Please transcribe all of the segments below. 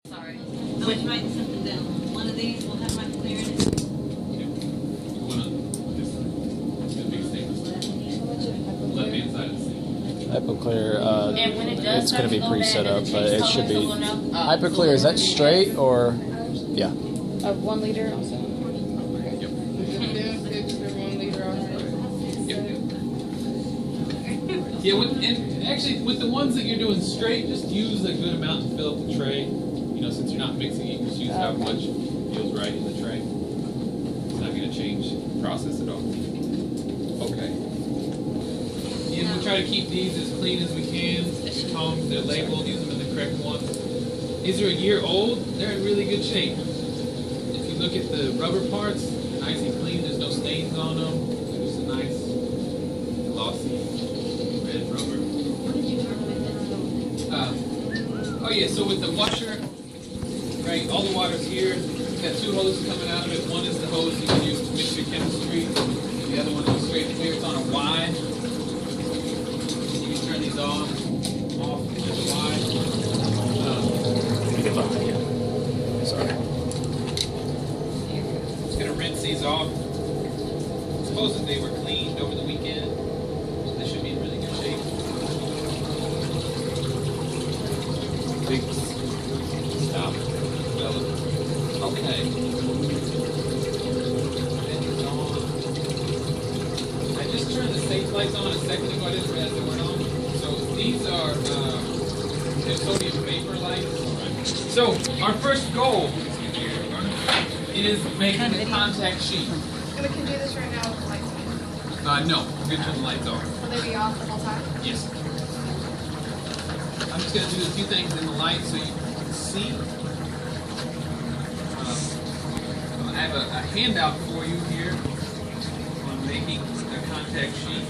Sorry. I was writing something down. One of these will have HyperClear in it. Left-hand side of the sink. HyperClear, And when it does it's going to be start to go pre-set bad, up, does it but change it should colors, be. so we'll know? HyperClear, is that straight or? Yeah. 1 liter also. Yep. Yeah, and actually, with the ones that you're doing straight, just use a good amount to fill up the tray. You know, since you're not mixing it, just use how much feels right in the tray. It's not going to change the process at all. Okay. And we try to keep these as clean as we can. Your tongs, they're labeled, use them in the correct one. These are a year old, they're in really good shape. If you look at the rubber parts, nice and clean, there's no stains on them. They're just a nice, glossy red rubber. Oh yeah, so with the washer, right, all the water's here. You've got 2 hoses coming out of it. One is the hose you can use to mix your chemistry. The other one is straight clear. It's on a Y. You can turn these off with the Y. Get behind you. Sorry. Just gonna rinse these off. Supposedly they were cleaned over the weekend, so they should be in really good shape. Big stop. Okay. Then on. I just turned the safe lights on a second ago. I didn't realize they weren't on. So these are they're sodium vapor lights. So our first goal is making the contact sheet. And we can do this right now with the lights on. No, we're gonna turn the lights off. Will they be off the whole time? Yes. I'm just gonna do a few things in the light so you can see. I have a handout for you here on making a contact sheet,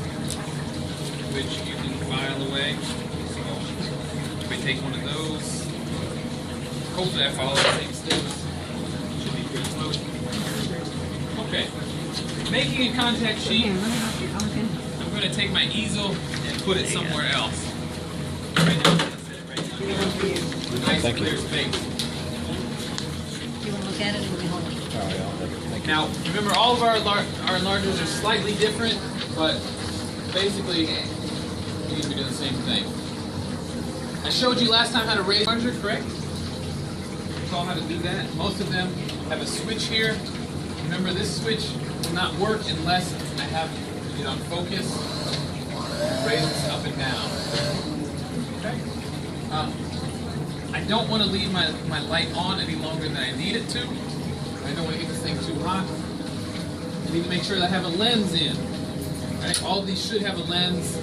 which you can file away. So if we take one of those, hopefully I follow the same steps. Should be pretty close. Okay. Making a contact sheet. I'm going to take my easel and put it somewhere else. Right now, I'm going to set it right now. Nice Thank clear you. space. You want to look at it or we hold it? All right, thank you. Now, remember, all of our enlargers are slightly different, but basically, you can be doing the same thing. I showed you last time how to raise the enlarger, correct? You saw how to do that. Most of them have a switch here. Remember, this switch will not work unless I have it on focus. Raise this up and down. Okay? I don't want to leave my light on any longer than I need it to. I don't want to get this thing too hot. I need to make sure that I have a lens in. Right? All of these should have a lens.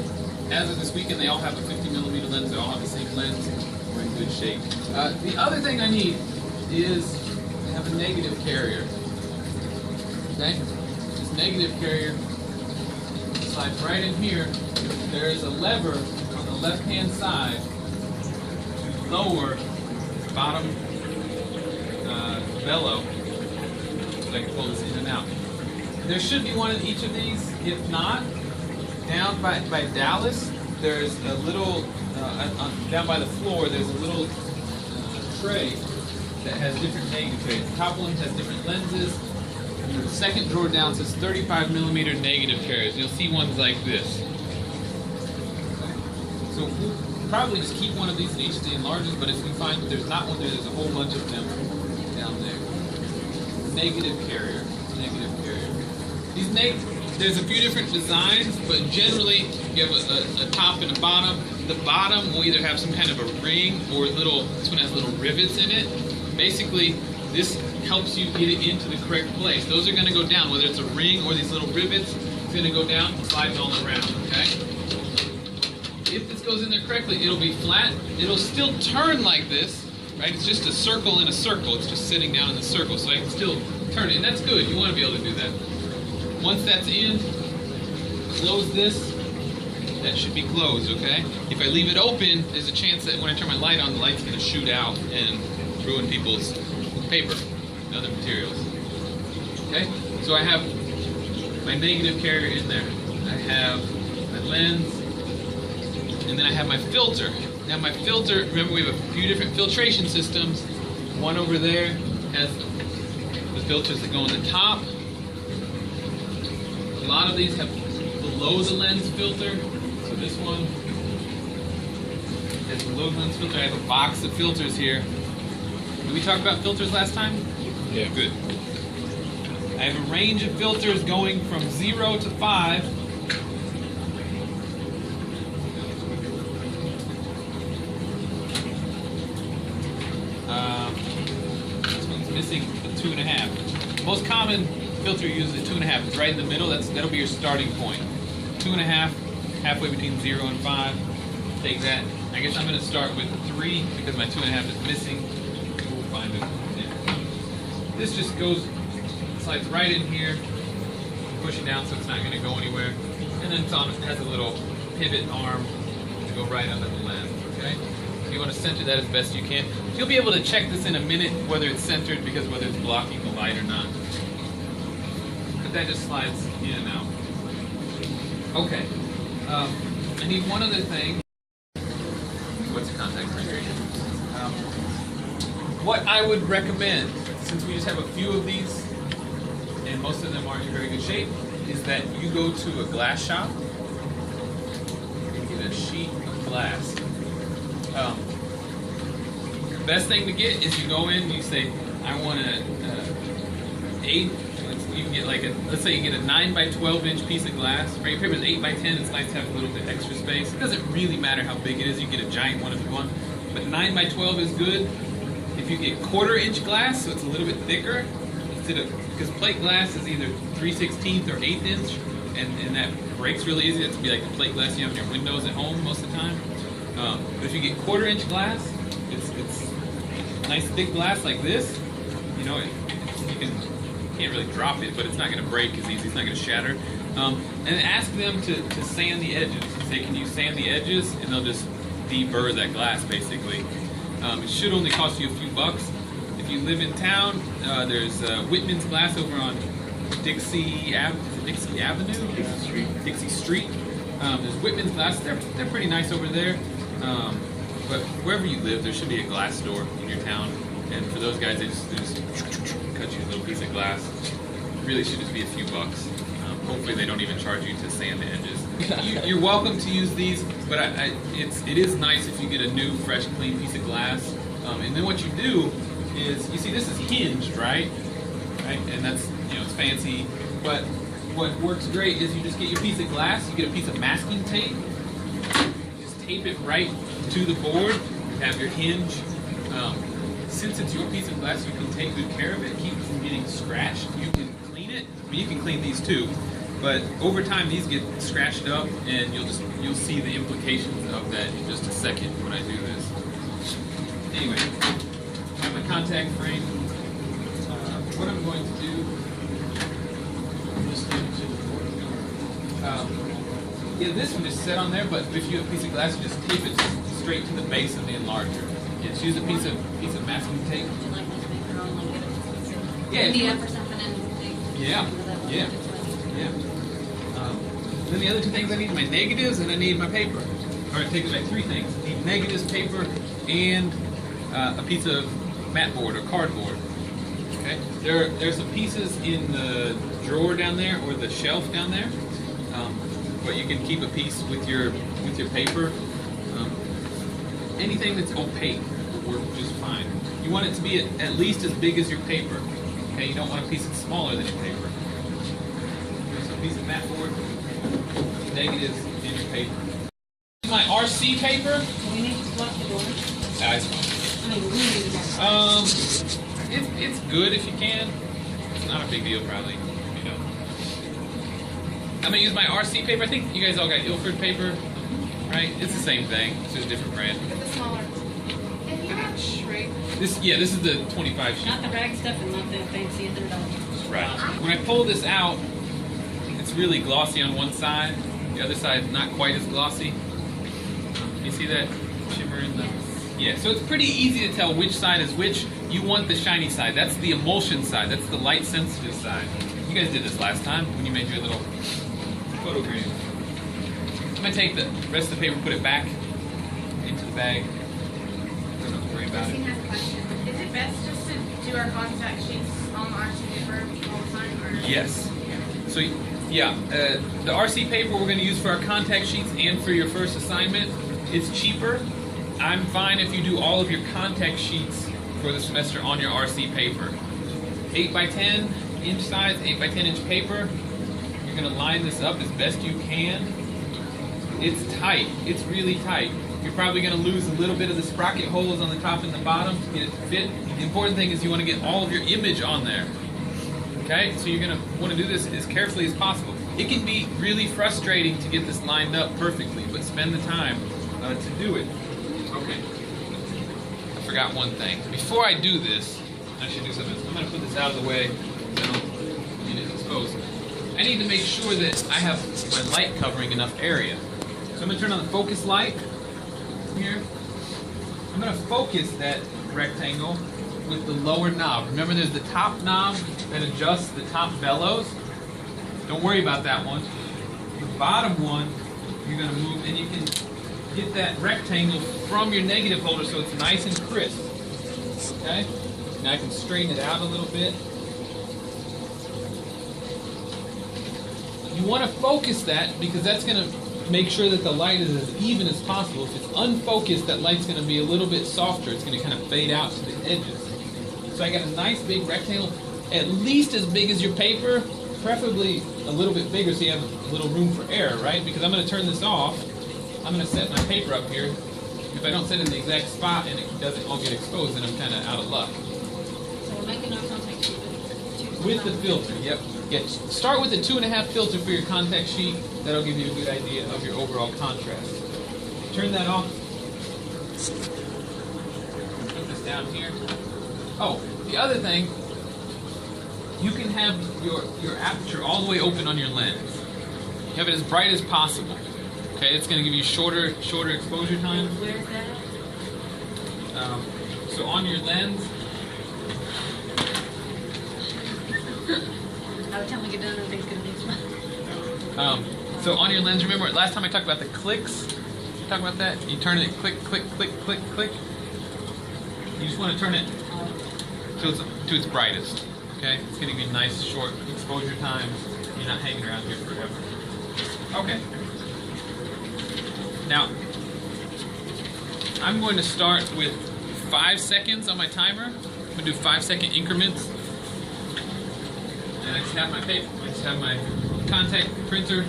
As of this weekend, they all have a 50mm lens. They all have the same lens. We're in good shape. The other thing I need is to have a negative carrier. Okay? This negative carrier slides right in here. There is a lever on the left-hand side to lower the bottom bellow. I can pull this in and out. There should be one in each of these. If not, down by Dallas, there's a little, down by the floor, there's a little tray that has different negative trays. The top one has different lenses. And the second drawer down says 35mm negative carriers. You'll see ones like this. So we'll probably just keep one of these in each of the enlargers, but if we find that there's not one there, there's a whole bunch of them down there. Negative carrier. There's a few different designs, but generally you have a top and a bottom. The bottom will either have some kind of a ring or this one has little rivets in it. Basically, this helps you get it into the correct place. Those are going to go down, whether it's a ring or these little rivets. It's going to go down and slide all around, okay? If this goes in there correctly, it'll be flat. It'll still turn like this, right? It's just a circle in a circle. It's just sitting down in the circle, so I can still turn it, and that's good. You want to be able to do that. Once that's in, close this. That should be closed, okay? If I leave it open, there's a chance that when I turn my light on, the light's going to shoot out and ruin people's paper and other materials. Okay? So I have my negative carrier in there. I have my lens, and then I have my filter. Now my filter, remember we have a few different filtration systems. One over there has the filters that go on the top. A lot of these have below the lens filter. So this one has below the lens filter. I have a box of filters here. Did we talk about filters last time? Yeah. Good. I have a range of filters going from 0 to 5. This one's missing the 2.5. Most common filter you use is 2.5. It's right in the middle. That'll be your starting point. 2.5, halfway between 0 and 5. Take that. I guess I'm going to start with 3 because my 2.5 is missing. We'll find it. Yeah. This just goes, slides right in here. Push it down so it's not going to go anywhere. And then it has a little pivot arm to go right under the lens. Okay. You want to center that as best you can. You'll be able to check this in a minute whether it's centered because whether it's blocking the light or not. But that just slides in and out. Okay. I need one other thing. What's the contact trigger? What I would recommend, since we just have a few of these, and most of them aren't in very good shape, is that you go to a glass shop and get a sheet of glass. The best thing to get is you go in and you say, I want a 8, you can get like let's say you get a 9 by 12 inch piece of glass. Right, your paper is 8 by 10, it's nice to have a little bit extra space. It doesn't really matter how big it is, you get a giant one if you want, but 9 by 12 is good. If you get 1/4 inch glass, so it's a little bit thicker, because plate glass is either 3/16 or 1/8 inch, and that breaks really easy. It's be like the plate glass you have in your windows at home most of the time. But if you get 1/4 inch glass, it's nice thick glass like this. You know, you can't really drop it, but it's not going to break as easy. It's not going to shatter. And ask them to sand the edges. Say, can you sand the edges? And they'll just deburr that glass basically. It should only cost you a few bucks. If you live in town, there's Whitman's Glass over on Dixie Avenue? Dixie Street. There's Whitman's Glass. They're pretty nice over there. But wherever you live, there should be a glass store in your town. And for those guys, they just cut you a little piece of glass. It really should just be a few bucks. Hopefully they don't even charge you to sand the edges. You're welcome to use these, but it is nice if you get a new, fresh, clean piece of glass. And then what you do is, you see this is hinged, right? And that's, it's fancy. But what works great is you just get your piece of glass, you get a piece of masking tape, you just tape it right to the board, you have your hinge. Since it's your piece of glass, you can take good care of it, keep it from getting scratched. You can clean it. I mean, you can clean these too, but over time these get scratched up, and you'll see the implications of that in just a second when I do this. Anyway, I have my contact frame. What I'm going to do, just give it to the board. Yeah, this one just set on there, but if you have a piece of glass, you just tape it straight to the base of the enlarger. Just use a piece of masking tape. Yeah. PDF or something and Yeah. Then the other two things I need are my negatives and I need my paper. All right, take it back. 3 things. I need negatives, paper, and a piece of mat board or cardboard. Okay. There's some pieces in the drawer down there or the shelf down there, but you can keep a piece with your paper. Anything that's opaque will work just fine. You want it to be at least as big as your paper. Okay, you don't want a piece that's smaller than your paper. There's a piece of mat board, negatives, and your paper. My RC paper. we need to lock the door. It's fine. I mean, we need to lock the door. It's good if you can. It's not a big deal, probably. I'm gonna use my RC paper. I think you guys all got Ilford paper, right? It's the same thing. It's just a different brand. It's a smaller. If you have shrink, This is the 25 sheet. Not the rag stuff and not the fancy $100. Right. When I pull this out, it's really glossy on one side. The other side not quite as glossy. You see that shimmer in the... Yeah, so it's pretty easy to tell which side is which. You want the shiny side. That's the emulsion side. That's the light sensitive side. You guys did this last time when you made your little photogram. I'm going to take the rest of the paper, put it back into the bag. Don't have to worry about Christine it. has a question. Is it best to Yes. So, yeah, the RC paper we're going to use for our contact sheets and for your first assignment, it's cheaper. I'm fine if you do all of your contact sheets for the semester on your RC paper. 8 by 10 inch size, 8 by 10 inch paper. You're going to line this up as best you can. It's tight. It's really tight. You're probably going to lose a little bit of the sprocket holes on the top and the bottom to get it to fit. The important thing is you want to get all of your image on there. Okay, so you're going to want to do this as carefully as possible. It can be really frustrating to get this lined up perfectly, but spend the time to do it. Okay, I forgot one thing. Before I do this, I should do something. I'm going to put this out of the way so I don't get it exposed. I need to make sure that I have my light covering enough area. So I'm going to turn on the focus light here. I'm going to focus that rectangle with the lower knob. Remember, there's the top knob that adjusts the top bellows. Don't worry about that one. The bottom one, you're going to move, and you can get that rectangle from your negative holder so it's nice and crisp. Okay? Now I can straighten it out a little bit. You want to focus that because that's going to make sure that the light is as even as possible. If it's unfocused, that light's going to be a little bit softer. It's going to kind of fade out to the edges. So I got a nice big rectangle, at least as big as your paper, preferably a little bit bigger so you have a little room for error, right? Because I'm going to turn this off. I'm going to set my paper up here. If I don't set it in the exact spot and it doesn't all get exposed, then I'm kind of out of luck. So we're making our contact sheet With the filter, yep. Yeah, start with a 2.5 filter for your contact sheet. That'll give you a good idea of your overall contrast. Turn that off. Put this down here. Oh, the other thing, you can have your aperture all the way open on your lens. Have it as bright as possible. Okay, it's going to give you shorter exposure time. Where is that? So on your lens. By the time we get done, everything's gonna be fine. So on your lens, remember last time I talked about the clicks? Talk about that? You turn it click, click, click, click, click. You just want to turn it to its brightest. Okay? It's going to give you nice short exposure times. You're not hanging around here forever. Okay. Now, I'm going to start with 5 seconds on my timer. I'm going to do 5-second increments. And I just have my paper. I just have my contact printer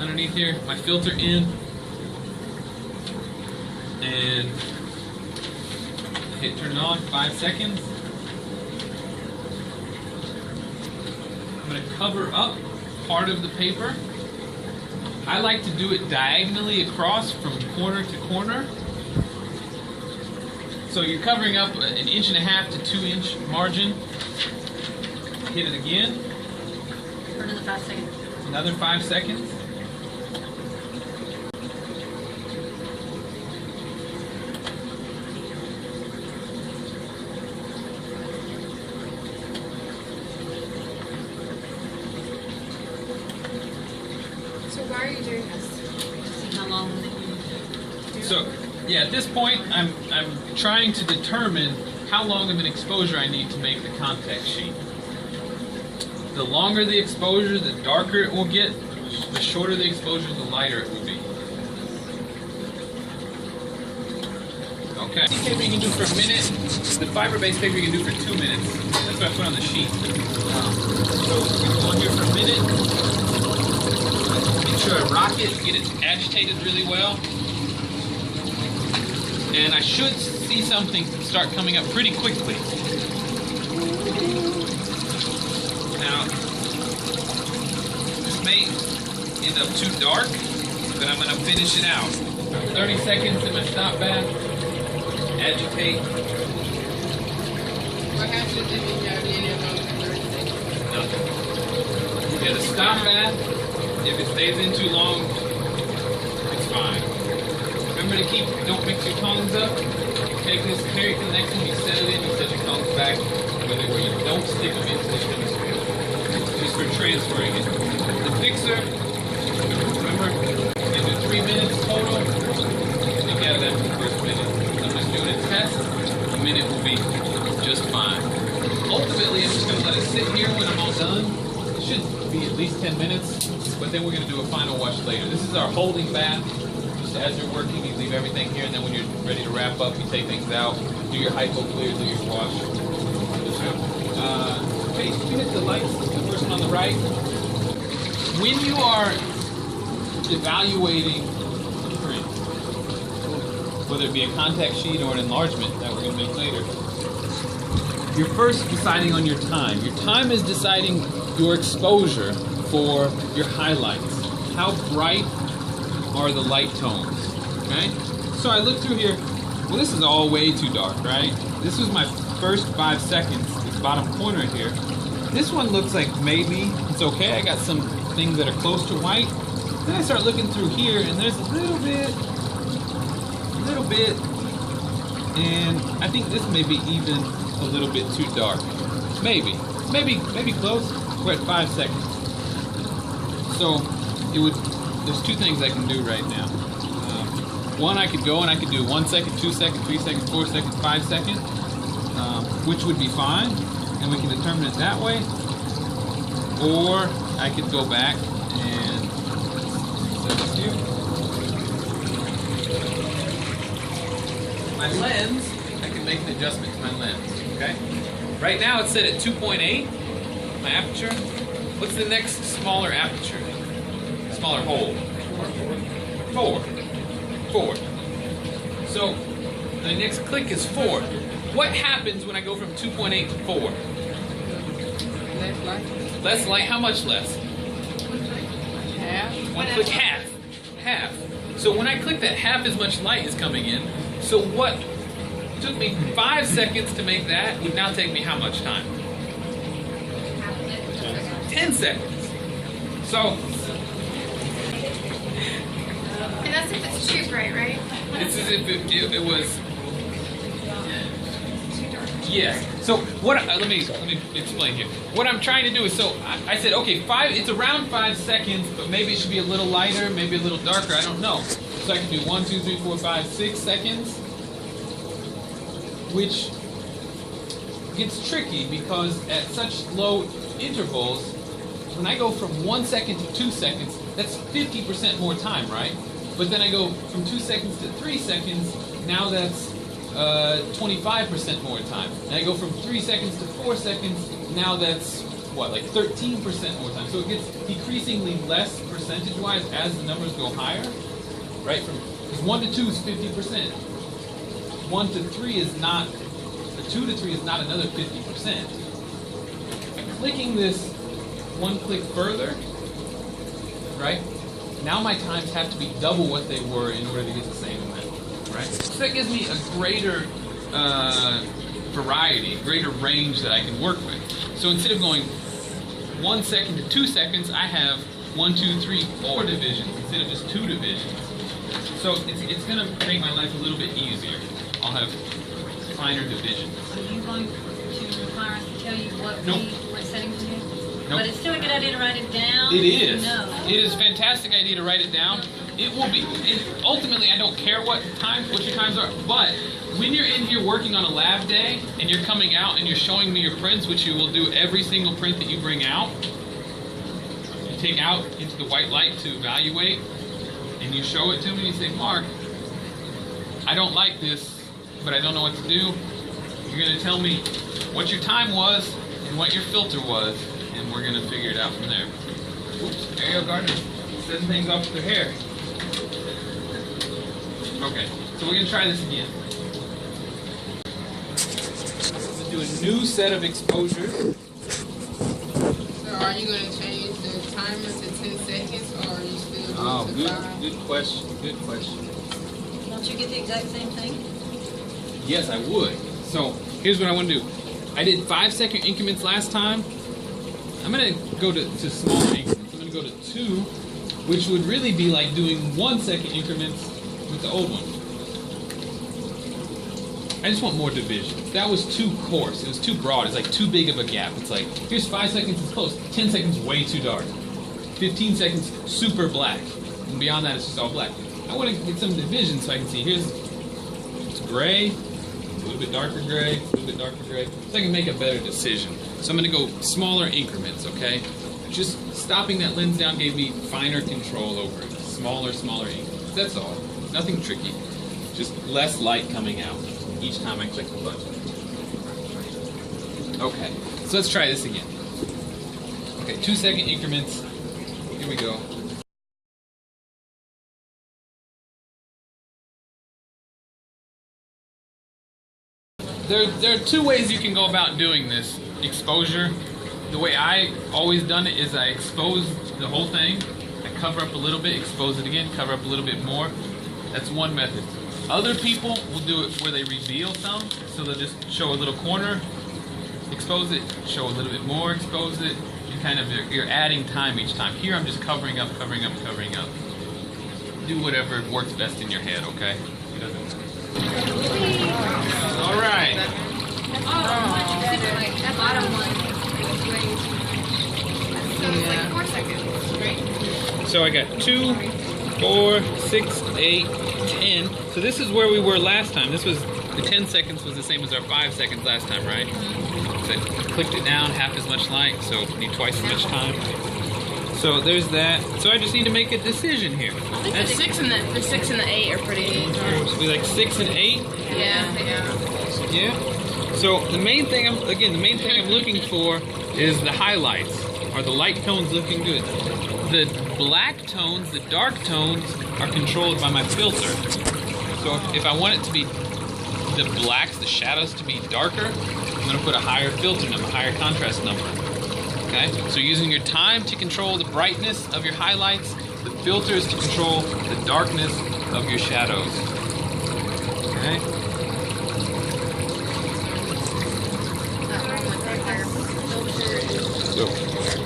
underneath here, my filter in, and hit turn it on, 5 seconds. I'm going to cover up part of the paper. I like to do it diagonally across from corner to corner. So you're covering up an 1.5 to 2 inch margin. Hit it again. For another 5 seconds. Another 5 seconds. So why are you doing this? See how long it is. So, yeah, at this point, I'm trying to determine how long of an exposure I need to make the contact sheet. The longer the exposure, the darker it will get. The shorter the exposure, the lighter it will be. Okay. Paper you can do for a minute. The fiber-based paper you can do for 2 minutes. That's what I put on the sheet. So you go on here for a minute. Make sure I rock it, get it agitated really well. And I should see something start coming up pretty quickly. Now, this may end up too dark, but I'm going to finish it out. 30 seconds in my stop bath. Agitate. What happens if you have any of those? Nothing. Yeah, the stop bath, if it stays in too long, it's fine. Remember to don't mix your tongs up. Take this, carry it to the next one, you set it in, you set your tongs back, where you don't stick them into the hemisphere. Just for transferring it. The fixer, remember, they do 3 minutes total. You get that for the first minute. I'm just doing a test. A minute will be just fine. Ultimately, I'm just going to let it sit here when I'm all done. It should be at least 10 minutes, but then we're going to do a final wash later. This is our holding bath. Just as you're working, you leave everything here, and then when you're ready to wrap up, you take things out, do your hypo clear, do your wash. Okay, you hit the lights, the first one on the right. When you are evaluating a print, whether it be a contact sheet or an enlargement that we're going to make later, you're first deciding on your time. Your time is deciding your exposure for your highlights. How bright are the light tones, okay? So I look through here, well, this is all way too dark, right? This was my first 5 seconds, this bottom corner here. This one looks like maybe it's okay. I got some things that are close to white. Then I start looking through here, and there's a little bit, and I think this may be even a little bit too dark. Maybe close. We're at 5 seconds. So there's two things I can do right now. One, I could go and I could do 1 second, 2 seconds, 3 seconds, 4 seconds, 5 seconds, which would be fine, and we can determine it that way. Or I could go back and set this here. My lens, I can make an adjustment to my lens, okay? Right now it's set at 2.8, my aperture. What's the next smaller aperture? Smaller hole? 4. So the next click is 4. What happens when I go from 2.8 to 4? Less light. Less light, how much less? Half. One click, half. So when I click that, half as much light is coming in. So what took me 5 seconds to make that would now take me how much time? 10 seconds. So And that's if it's too bright, right? it's as if it was. Yes. So what? Let me explain here. What I'm trying to do is, so I said, okay, it's around 5 seconds, but maybe it should be a little lighter, maybe a little darker. I don't know. So I can do 1, 2, 3, 4, 5, 6 seconds, which gets tricky because at such low intervals, when I go from 1 second to 2 seconds, that's 50% more time, right? But then I go from 2 seconds to 3 seconds, now that's 25% more time. And I go from 3 seconds to 4 seconds, now that's what, like 13% more time. So it gets decreasingly less percentage-wise as the numbers go higher, right? Because 1 to 2 is 50%. 1 to 3 is not, or 2 to 3 is not another 50%. Clicking this one click further, right? Now my times have to be double what they were in order to get the same amount, right? So that gives me a greater variety, greater range that I can work with. So instead of going 1 second to 2 seconds, I have 1, 2, 3, 4 divisions instead of just 2 divisions. So it's going to make my life a little bit easier. I'll have finer divisions. Are you going to require us to tell you what Nope. we're setting to? Nope. But it's still a good idea to write it down. It is. No. It is a fantastic idea to write it down. It will be. Ultimately, I don't care what your times are. But when you're in here working on a lab day and you're coming out and you're showing me your prints, which you will do every single print that you bring out, you take out into the white light to evaluate, and you show it to me and you say, Mark, I don't like this, but I don't know what to do. You're going to tell me what your time was and what your filter was, and we're going to figure it out from there. Oops, Ariel Gardner setting things up with her hair. Okay, so we're going to try this again. Let's do a new set of exposures. So are you going to change the timer to 10 seconds or are you still doing Oh, to 5? good question, good question. Don't you get the exact same thing? Yes, I would. So here's what I want to do. I did 5 second increments last time. I'm going to go to smaller increments. I'm going to go to 2, which would really be like doing 1 second increments with the old one. I just want more divisions. That was too coarse. It was too broad. It's like too big of a gap. It's like, here's 5 seconds, it's close. 10 seconds, way too dark. 15 seconds, super black. And beyond that, it's just all black. I want to get some divisions so I can see. Here's it's gray, a little bit darker gray, a little bit darker gray, so I can make a better decision. So I'm going to go smaller increments, okay? just stopping that lens down gave me finer control over it. Smaller ink. That's all. Nothing tricky. Just less light coming out each time I click the button. Okay, so let's try this again. Okay, 2-second increments. Here we go. There are two ways you can go about doing this exposure. The way I always done it is I expose the whole thing, I cover up a little bit, expose it again, cover up a little bit more. That's one method. Other people will do it where they reveal some, so they'll just show a little corner, expose it, show a little bit more, expose it, and kind of you're adding time each time. Here I'm just covering up, covering up, covering up. Do whatever works best in your head, okay? It doesn't. All right. That bottom one is great. So it's like 4 seconds, right? So I got 2, 4, 6, 8, 10. So this is where we were last time. This was the 10 seconds was the same as our 5 seconds last time, right? So I clicked it down, half as much light, so need twice as much time. So there's that. So I just need to make a decision here. The 6 and the 8 are pretty. So we like 6 and 8. Yeah. Yeah. So the main thing I'm looking for is the highlights. Are the light tones looking good? The black tones, the dark tones, are controlled by my filter. So if I want it to be the blacks, the shadows to be darker, I'm going to put a higher filter number, higher contrast number. Okay? So using your time to control the brightness of your highlights, the filters to control the darkness of your shadows. Okay?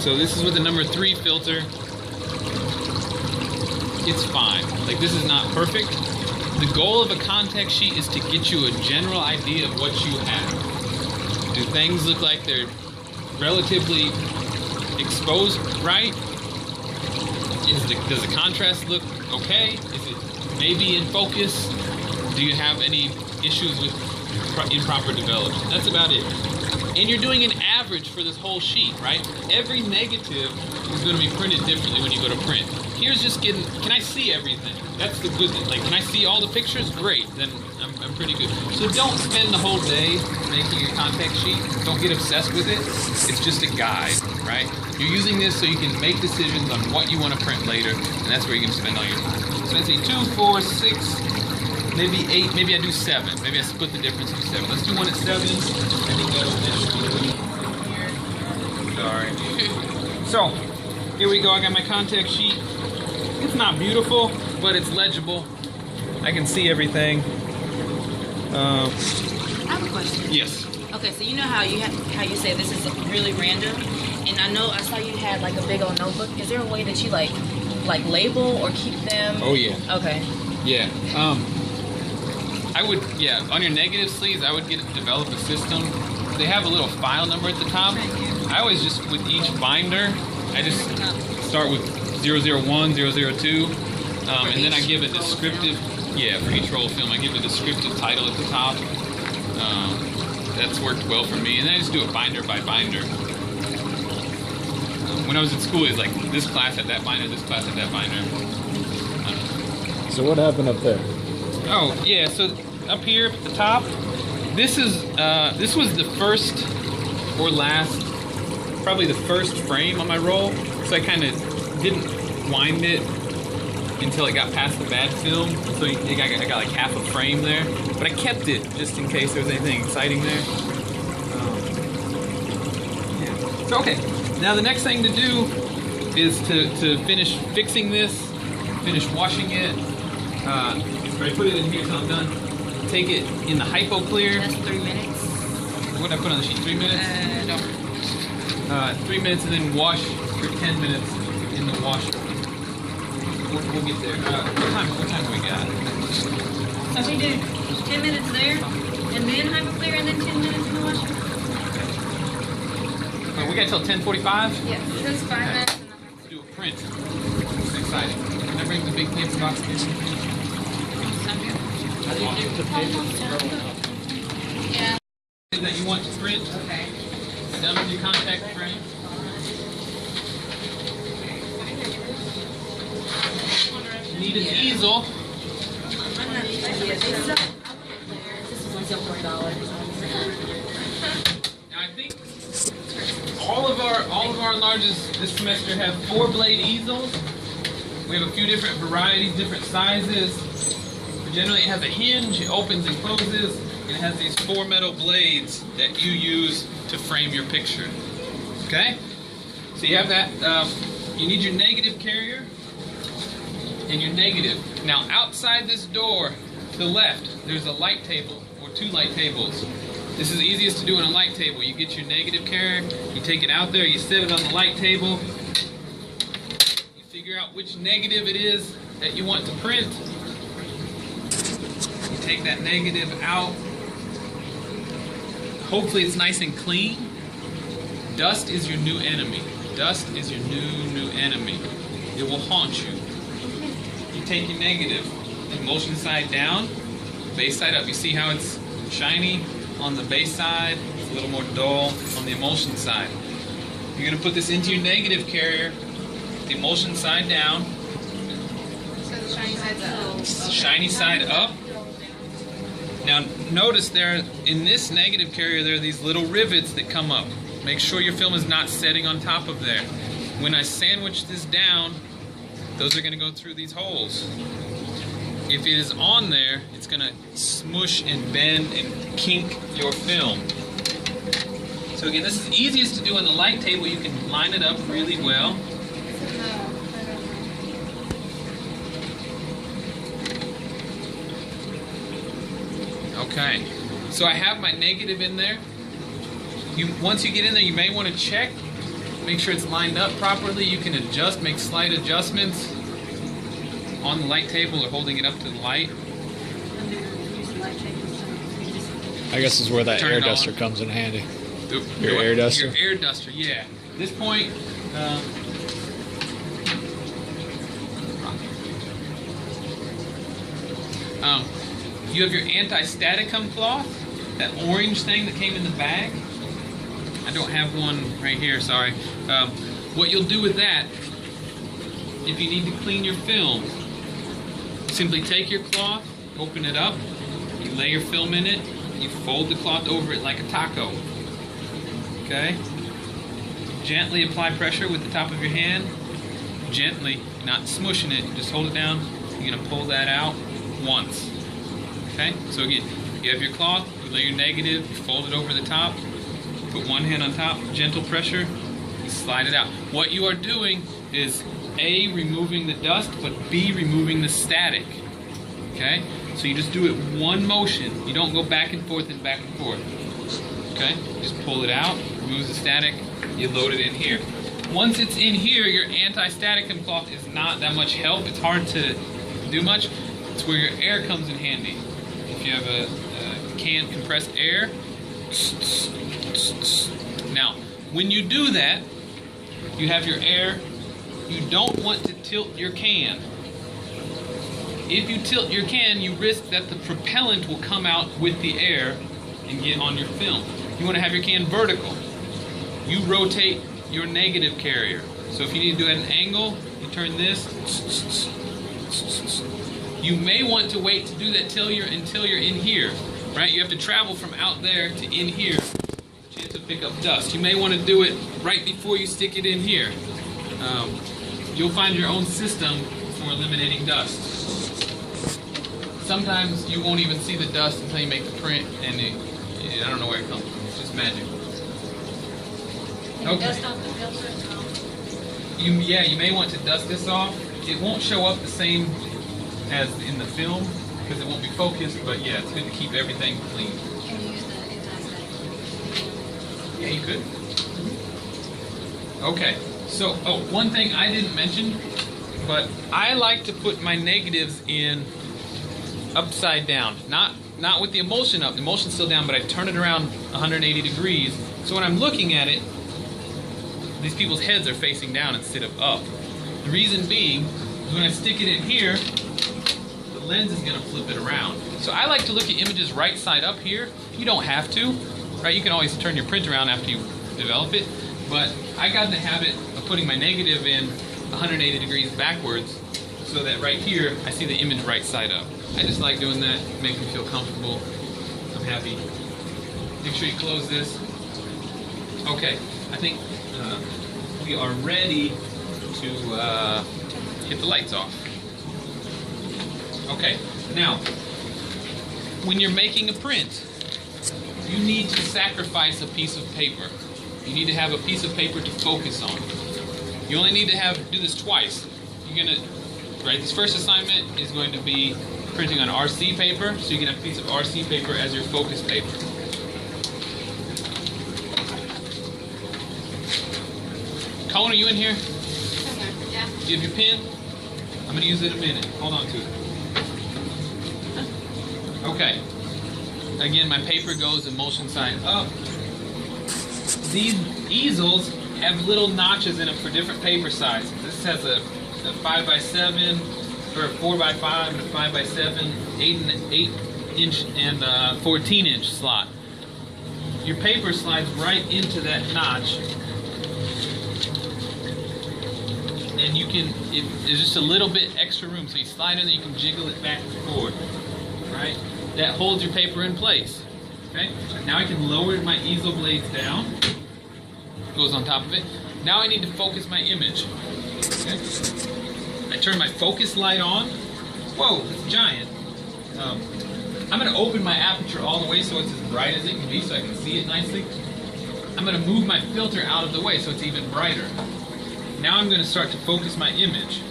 So this is with the number 3 filter. It's fine. Like, this is not perfect. The goal of a contact sheet is to get you a general idea of what you have. Do things look like they're relatively exposed right? Does the contrast look okay? Is it maybe in focus? Do you have any issues with improper development? That's about it. And you're doing an average for this whole sheet, right? Every negative is going to be printed differently when you go to print. Here's just getting, can I see everything? That's the good thing. Like, can I see all the pictures? Great, then I'm pretty good. So don't spend the whole day making a contact sheet. Don't get obsessed with it. It's just a guide, right? You're using this so you can make decisions on what you want to print later, and that's where you're going to spend all your time. So I'd say 2, 4, 6, maybe 8, maybe I do 7. Maybe I split the difference to 7. Let's do one at 7. Sorry. So, here we go. I got my contact sheet. It's not beautiful, but it's legible. I can see everything. I have a question. Yes. Okay, so you know how you say this is really random, and I saw you had like a big old notebook. Is there a way that you like label or keep them? Oh yeah. Okay. Yeah. I would, on your negative sleeves, I would develop a system. They have a little file number at the top. I always just, with each binder, I just start with 001, 002, and then I give a descriptive, for each roll of film, I give a descriptive title at the top. That's worked well for me, and then I just do it binder by binder. When I was in school, it's like, this class had that binder, this class had that binder. So what happened up there? Oh, yeah, so up here at the top, this was the first or last, probably the first frame on my roll, so I kind of didn't wind it until it got past the bad film, so I got like half a frame there, but I kept it just in case there was anything exciting there. So okay, now the next thing to do is to finish fixing this, finish washing it. I put it in here until I'm done. Take it in the hypo clear. That's 3 minutes. What did I put on the sheet? 3 minutes? No. 3 minutes and then wash for 10 minutes in the washer. We'll get there. What time do we got? So we do 10 minutes there, and then hypo clear, and then 10 minutes in the washer. We got till 10:45? Yes, this is 5 minutes. Let's do a print. It's exciting. Can I bring the big paper box in? Yeah. That you want to print? Okay. Done with your contact frame? need an Yeah. easel. I'm not sure. Yeah, they sell. This is only $4. Now I think all of our enlarges this semester have 4-blade easels. We have a few different varieties, different sizes. But generally, it has a hinge. It opens and closes, and it has these 4 metal blades that you use to frame your picture. Okay. So you have that. You need your negative carrier and your negative. Now outside this door to the left, there's a light table or 2 light tables. This is easiest to do on a light table. You get your negative carrier, you take it out there, you set it on the light table, you figure out which negative it is that you want to print. You take that negative out. Hopefully it's nice and clean. Dust is your new enemy. Dust is your new enemy. It will haunt you. You take your negative, emulsion side down, base side up. You see how it's shiny on the base side? It's a little more dull on the emulsion side. You're going to put this into your negative carrier, the emulsion side down, So the shiny side's up. shiny side up. Now notice there, in this negative carrier, there are these little rivets that come up. Make sure your film is not setting on top of there. When I sandwich this down, those are going to go through these holes. If it is on there, it's going to smush and bend and kink your film. So again, this is easiest to do on the light table. You can line it up really well. Okay, so I have my negative in there. Once you get in there, you may want to check, make sure it's lined up properly. You can adjust, make slight adjustments on the light table or holding it up to the light. I guess this is where that Turn air it on. duster comes in handy. Your air duster? Your air duster, yeah. At this point, you have your anti-staticum cloth, that orange thing that came in the bag. I don't have one right here, sorry. What you'll do with that, if you need to clean your film, simply take your cloth, open it up, you lay your film in it, you fold the cloth over it like a taco. Okay? Gently apply pressure with the top of your hand. Gently, not smushing it, just hold it down. You're going to pull that out once. Okay? So again, you have your cloth, you lay your negative, you fold it over the top, put one hand on top, gentle pressure, you slide it out. What you are doing is A, removing the dust, but B, removing the static. Okay? So you just do it one motion. You don't go back and forth and back and forth. Okay? Just pull it out, remove the static, you load it in here. Once it's in here, your anti-staticum cloth is not that much help. It's hard to do much. It's where your air comes in handy. If you have a canned compressed air. Now, when you do that, you have your air. You don't want to tilt your can. If you tilt your can, you risk that the propellant will come out with the air and get on your film. You want to have your can vertical. You rotate your negative carrier. So if you need to do it at an angle, you turn this. You may want to wait to do that until you're in here, right? You have to travel from out there to in here to pick up dust. You may want to do it right before you stick it in here. You'll find your own system for eliminating dust. Sometimes you won't even see the dust until you make the print, and I don't know where it comes from. It's just magic. Okay. You may want to dust this off. It won't show up the same as in the film because it won't be focused, but yeah, it's good to keep everything clean. Can you use the anti-static? Yeah, you could. Okay, so one thing I didn't mention, but I like to put my negatives in upside down. Not with the emulsion up. The emulsion's still down, but I turn it around 180 degrees. So when I'm looking at it, these people's heads are facing down instead of up. The reason being, is when I stick it in here, the lens is going to flip it around. So I like to look at images right side up here. You don't have to, right? You can always turn your print around after you develop it. But I got in the habit of putting my negative in 180 degrees backwards so that right here I see the image right side up. I just like doing that, makes me feel comfortable. I'm happy. Make sure you close this. Okay, I think we are ready to hit the lights off. Okay, now, when you're making a print, you need to sacrifice a piece of paper. You need to have a piece of paper to focus on. You only need to do this twice. You're gonna, right, this first assignment is going to be printing on RC paper, so you can have a piece of RC paper as your focus paper. Colin, are you in here? Yeah. Do you have your pen? I'm going to use it in a minute. Hold on to it. Okay. Again, my paper goes in motion sign up. These easels have little notches in them for different paper sizes. This has a 5x7, or a 4x5, and a 5x7, 8-inch and 14-inch slot. Your paper slides right into that notch. And you can, there's just a little bit extra room, so you slide in there, you can jiggle it back and forth, right? That holds your paper in place, okay? Now I can lower my easel blades down, goes on top of it. Now I need to focus my image, okay? I turn my focus light on. Whoa, it's giant. I'm gonna open my aperture all the way so it's as bright as it can be so I can see it nicely. I'm gonna move my filter out of the way so it's even brighter. Now I'm going to start to focus my image.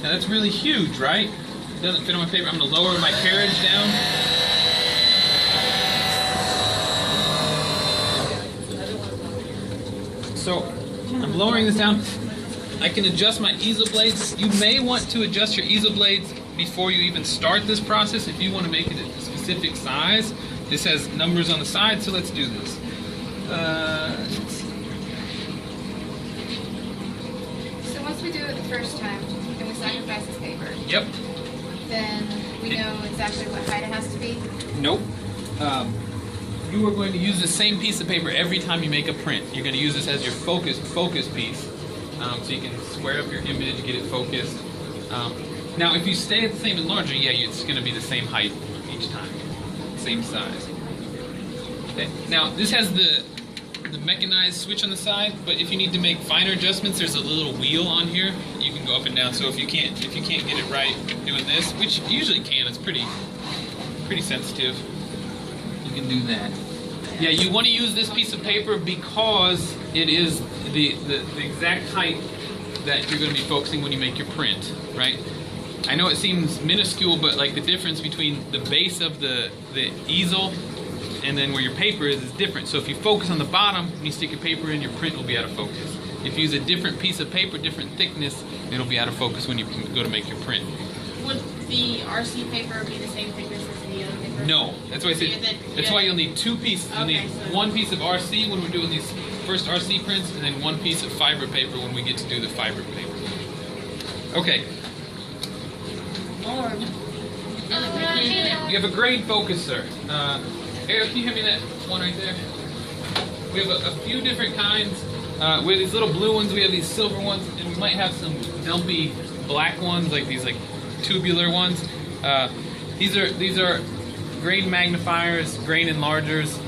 Now that's really huge, right? It doesn't fit on my paper. I'm going to lower my carriage down. So I'm lowering this down. I can adjust my easel blades. You may want to adjust your easel blades before you even start this process if you want to make it a specific size. This has numbers on the side, so let's do this. Once we do it the first time, and we sacrifice this paper, Yep. then we know exactly what height it has to be. Nope. You are going to use the same piece of paper every time you make a print. You're going to use this as your focus piece, so you can square up your image, get it focused. Now, if you stay at the same and larger, yeah, it's going to be the same height each time, same size. Okay. Now, this has the mechanized switch on the side, but if you need to make finer adjustments, there's a little wheel on here. You can go up and down. So if you can't get it right doing this, which you usually can, it's pretty sensitive. You can do that. Yeah, you want to use this piece of paper because it is the exact height that you're going to be focusing when you make your print, right? I know it seems minuscule, but like the difference between the base of the easel and then where your paper is different. So if you focus on the bottom, when you stick your paper in, your print will be out of focus. If you use a different piece of paper, different thickness, it'll be out of focus when you go to make your print. Would the RC paper be the same thickness as the other paper? No, that's why I said, that's why you'll need two pieces. You'll need one piece of RC when we're doing these first RC prints, and then one piece of fiber paper when we get to do the fiber paper. Okay. You have a grain focuser. Eric, can you hand me that one right there? We have a few different kinds. We have these little blue ones, we have these silver ones, and we might have some dumpy black ones, like these tubular ones. These are grain magnifiers, grain enlargers.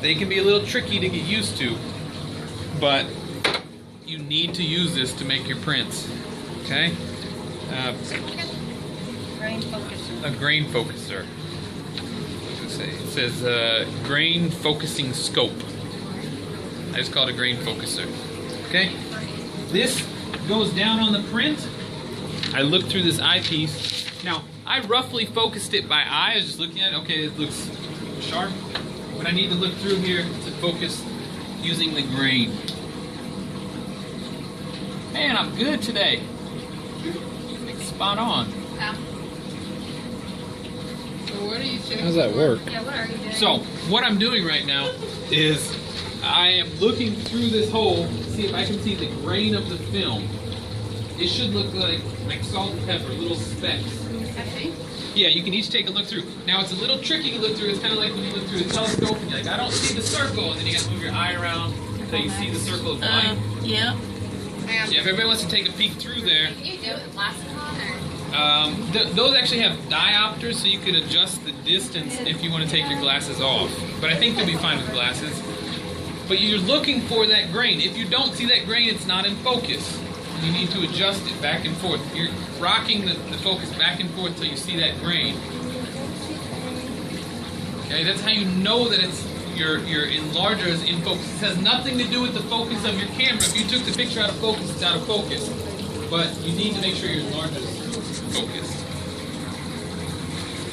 They can be a little tricky to get used to, but you need to use this to make your prints. Okay? Grain focuser. A grain focuser. It says grain focusing scope. I just call it a grain focuser. Okay? This goes down on the print. I look through this eyepiece. Now, I roughly focused it by eye. I was just looking at it. Okay, it looks sharp. But I need to look through here to focus using the grain. Man, I'm good today. Spot on. Yeah. So what are you checking? How does that work? Yeah, what are you doing? So, what I'm doing right now is I am looking through this hole to see if I can see the grain of the film. It should look like salt and pepper, little specks. I think. Yeah, you can each take a look through. Now, it's a little tricky to look through. It's kind of like when you look through a telescope and you're like, I don't see the circle. And then you got to move your eye around until you see the circle of light. Yeah. Ma'am. So if everybody wants to take a peek through there, Can you do it with glasses on or? those actually have diopters, so you could adjust the distance if you want to take your glasses off. But I think you'll be fine with glasses. But you're looking for that grain. If you don't see that grain, it's not in focus. You need to adjust it back and forth. You're rocking the focus back and forth till you see that grain. Okay, that's how you know that it's your enlarger is in focus. It has nothing to do with the focus of your camera. If you took the picture out of focus, it's out of focus. But you need to make sure your enlarger is focused.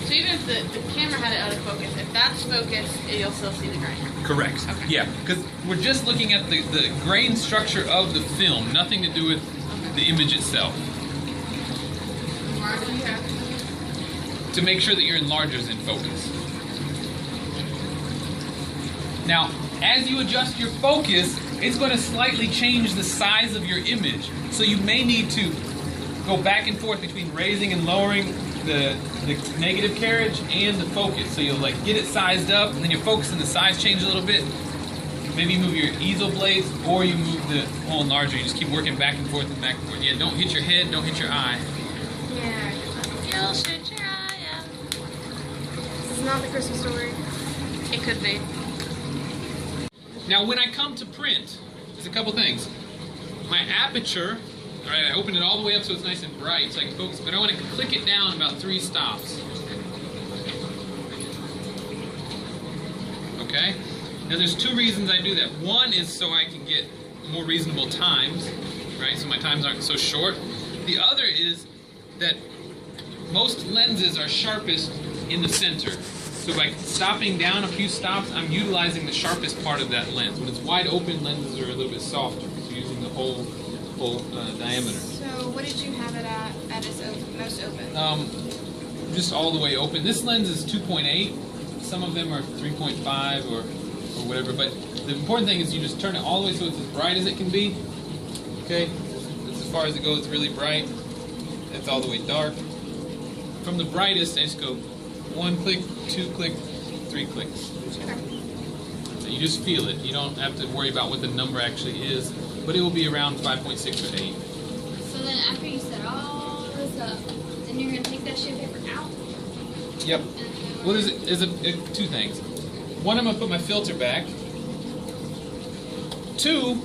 So even if the camera had it out of focus, if that's focused, you'll still see the grain. Correct. Okay. Yeah, because we're just looking at the grain structure of the film, nothing to do with the image itself. Why do you have To make sure that your enlarger is in focus. Now, as you adjust your focus, it's going to slightly change the size of your image. So you may need to go back and forth between raising and lowering the negative carriage and the focus. So you'll like get it sized up, and then your focus and the size change a little bit. Maybe you move your easel blades, or you move the whole enlarger. You just keep working back and forth and back and forth. Yeah, don't hit your head, don't hit your eye. Yeah. You'll shoot your eye out. This is not the Christmas story. It could be. Now, when I come to print, there's a couple things. My aperture, all right, I open it all the way up so it's nice and bright so I can focus, but I want to click it down about 3 stops. Okay? Now, there's 2 reasons I do that. One is so I can get more reasonable times, right? So my times aren't so short. The other is that most lenses are sharpest in the center. So by stopping down a few stops, I'm utilizing the sharpest part of that lens. When it's wide open, lenses are a little bit softer. So using the whole diameter. So what did you have it at its most open? Just all the way open. This lens is 2.8. Some of them are 3.5 or whatever. But the important thing is you just turn it all the way so it's as bright as it can be. Okay? That's as far as it goes. It's really bright. That's all the way dark. From the brightest, I just go 1 click, 2 click, 3 clicks. So you just feel it. You don't have to worry about what the number actually is, but it will be around 5.6 or 8. So then after you set all this up, then you're going to take that sheet of paper out? Yep. Well, there's 2 things. One, I'm going to put my filter back. 2,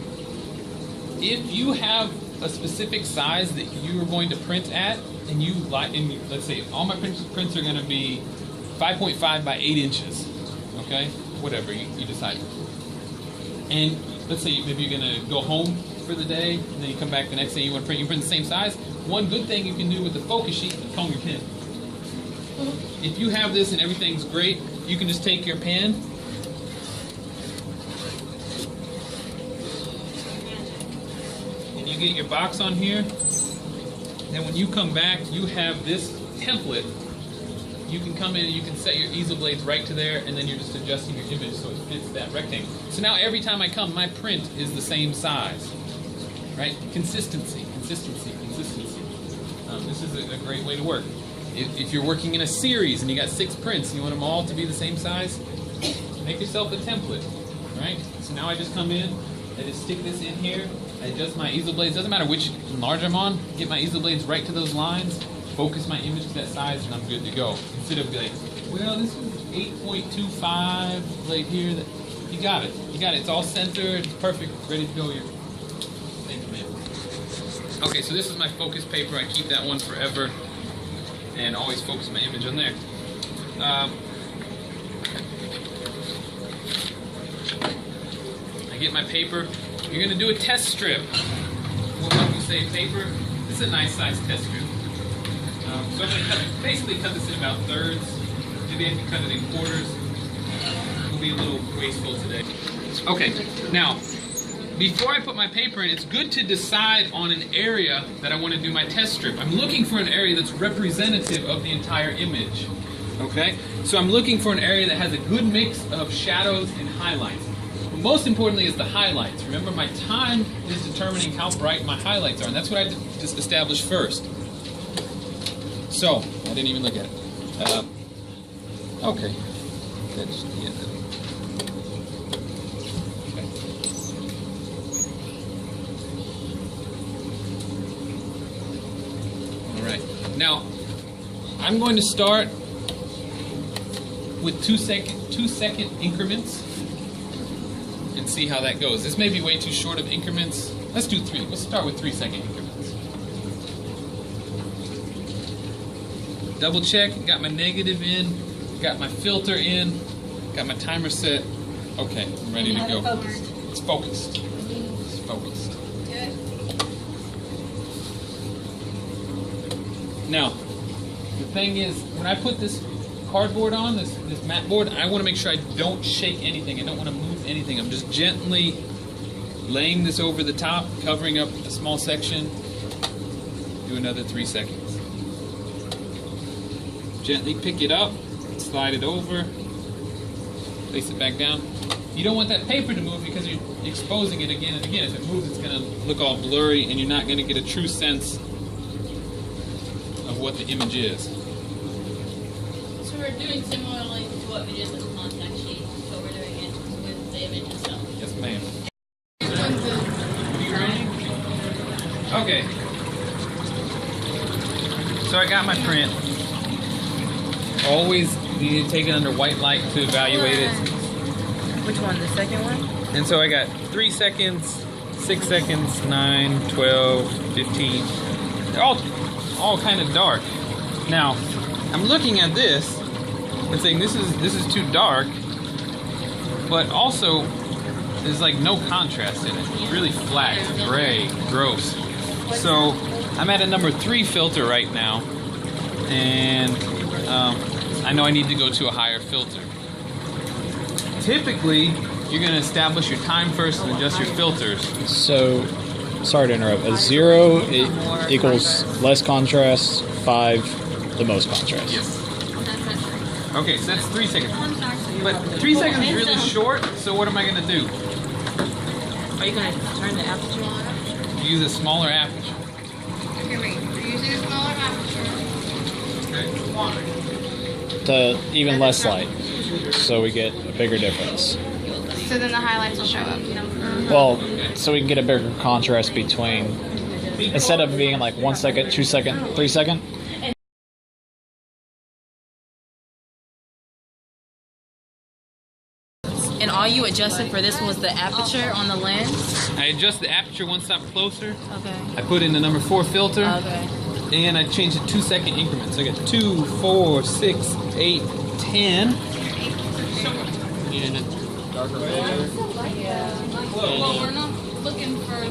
if you have a specific size that you are going to print at, and let's say all my prints are going to be 5.5 by 8 inches, okay? Whatever you decide. And let's say maybe you're going to go home for the day, and then you come back the next day, you print the same size. One good thing you can do with the focus sheet is comb your pen. If you have this and everything's great, you can just take your pen and you get your box on here. Then when you come back, you have this template. You can come in and you can set your easel blades right to there, and then you're just adjusting your image so it fits that rectangle. So now every time I come, my print is the same size, right? Consistency, consistency, consistency. This is a great way to work. If you're working in a series and you got 6 prints and you want them all to be the same size, make yourself a template, right? So now I just come in, I just stick this in here, I adjust my easel blades, doesn't matter which enlarger I'm on, get my easel blades right to those lines, focus my image to that size, and I'm good to go. Instead of like, well, this is 8.25 right here. You got it. You got it. It's all centered. It's perfect. Ready to go. Thank you, man. Okay, so this is my focus paper. I keep that one forever and always focus my image on there. I get my paper. You're going to do a test strip. What would you say, paper? This is a nice size test strip. So I'm going to basically cut this in about thirds. Maybe I can cut it in quarters. It'll be a little wasteful today. Okay, now, before I put my paper in, it's good to decide on an area that I want to do my test strip. I'm looking for an area that's representative of the entire image. Okay? So I'm looking for an area that has a good mix of shadows and highlights. But most importantly is the highlights. Remember, my time is determining how bright my highlights are, and that's what I just established first. So, I didn't even look at it. Okay. That's the end of it. Okay. Now, I'm going to start with 2 second increments and see how that goes. This may be way too short of increments. Let's do 3. Let's start with 3-second increments. Double check, got my negative in, got my filter in, got my timer set. Okay, I'm ready to go. It's focused. It's focused. Now, the thing is, when I put this cardboard on, this mat board, I want to make sure I don't shake anything. I don't want to move anything. I'm just gently laying this over the top, covering up a small section. Do another 3 seconds. Gently pick it up, slide it over, place it back down. You don't want that paper to move because you're exposing it again and again. If it moves, it's going to look all blurry and you're not going to get a true sense of what the image is. So we're doing similarly to what we did with the contact sheet. So we're doing it with the image itself. Yes, ma'am. Are you ready? Okay. So I got my print. Always need to take it under white light to evaluate it. Which one? The second one? And so I got 3 seconds, 6 seconds, 9, 12, 15. They're all kind of dark. Now, I'm looking at this and saying this is too dark, but also there's like no contrast in it. It's really flat, gray, gross. So I'm at a number 3 filter right now, and I know I need to go to a higher filter. Typically, you're going to establish your time first and adjust your filters. So, sorry to interrupt. A 0 equals less contrast, 5 the most contrast. Yes. Okay, so that's 3 seconds. But 3 seconds is really short, so what am I going to do? Are you going to turn the aperture on? Use a smaller aperture. Okay, wait. We're using a smaller aperture. Okay. To even less light, so we get a bigger difference. So then the highlights will show up. Well, so we can get a bigger contrast between, instead of being like 1 second, 2 second, 3 second. And all you adjusted for this was the aperture on the lens? I adjust the aperture 1 step closer. Okay. I put in the number 4 filter. Okay. And I changed it 2 second increments. So I got 2, 4, 6, 8, 10. And Well, we're not looking for the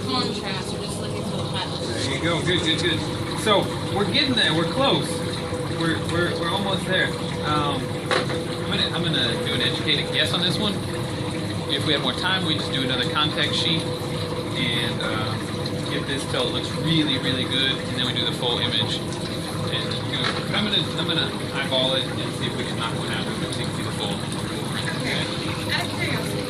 contrast. We're just looking for the highlights. there you go. Good, good, good. So we're getting there. We're close. We're almost there. I'm gonna do an educated guess on this one. If we have more time, we just do another contact sheet and get this till it looks really, really good, and then we do the full image. And but I'm gonna eyeball it and see if we can knock one out so we can see the full. Okay. Out of curiosity,